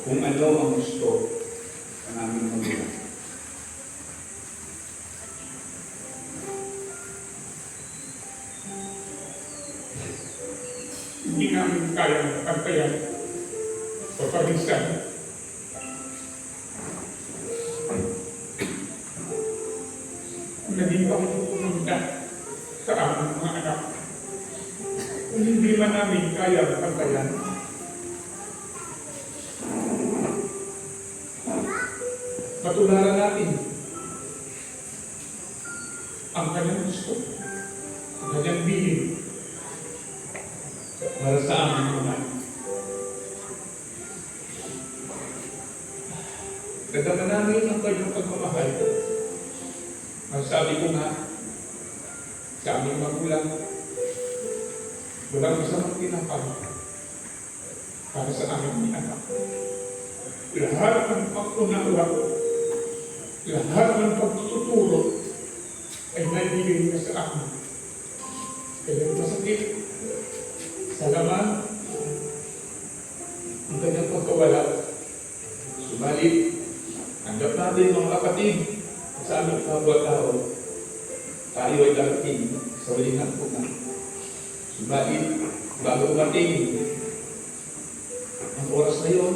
kung ano ang gusto ng aming magulang. Hindi namin kaya pantayan o paminsan. Naging kami pumunta sa aming mga anak. Kung hindi man namin kaya pantayan, matularan natin ang kanyang gusto, ang kanyang bilin para sa aming mga anak. Nadama namin ang kanyang pagmamahal. Sabi ko nga, sa aming magulang, walang masamang tinapag para sa aming mga anak. Lahat ng pagkunawa, lahat ng pagtuturo ay may bigay na sa akin. Kaya masakit sa laman ang kanyang pagkawala. Subalit, tanggap natin mga kapatid sa aming kapwa-tao. Tayo ay darating sa huling hangkunan. Subalit, bago mating ang oras na yun,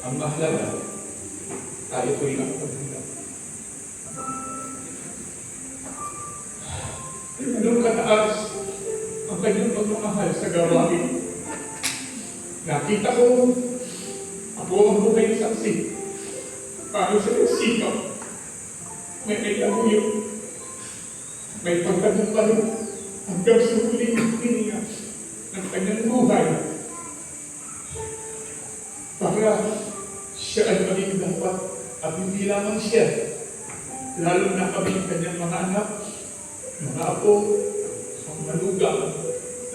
ang mahalaga, tayo ko'y nakapaghandang. Ganun kataas ang kanyang pagmamahal sa gawain. Nakita ko, ako ang buhay ng saksi. Paano siya nagsikap? May kailanguyo. May pagtagumpay hanggang sa huling hininga ng kanyang buhay. Para siya ay maging dapat at hindi lamang siya, lalo na kami ng kanyang mga anak, mga apo, ang malugang,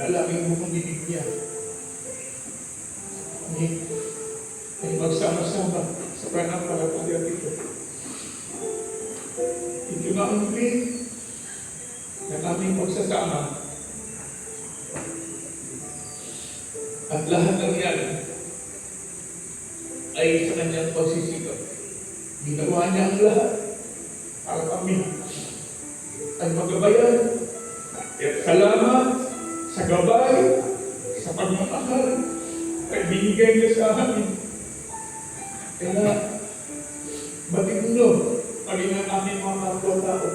lalaging mukhang bibig niya. Ay magsama-sama sa pananampalataya ito. Ito na ang ulit ng aming pagsasama. At lahat ng yan ay sa kanyang pagsisikap. Ginawa niya ang lahat para kami ay magabayan. At salamat sa gabay, sa pagmamahal, ay binigay niya sa amin. Kaya, matigno, pagin ang aming mga kapwa-tao,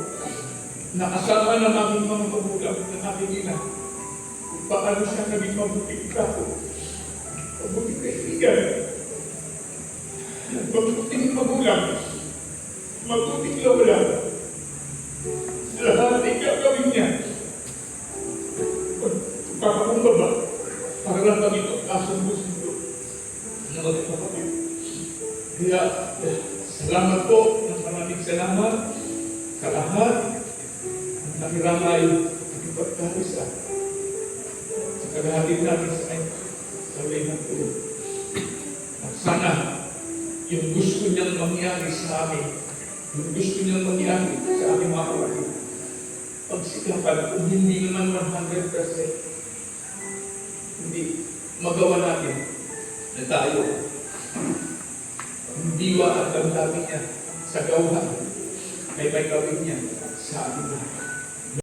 nakasama ng aming mga magulang ng aming ina, kung paano siya naging mabuting tao, mabuting kaibigan, mabuting magulang, mabuting lola, lahat ay gagawin niya. Pagpapakumbaba, para lang kami pagkasundo-sundo na magpapapit. Kaya, salamat po, ng maraming salamat sa lahat ng nakiramay at ipagkarisa sa kagahatid namin sa ulay ng tulog. At sana, yung gusto niyang mangyari sa amin, yung gusto niyang mangyari sa aming mga kapatid, pagsikapan kung hindi naman 100%, hindi magawa natin na tayo ang diwa at damdamin niya sa gawa ay may gawin niya sa ating lahat.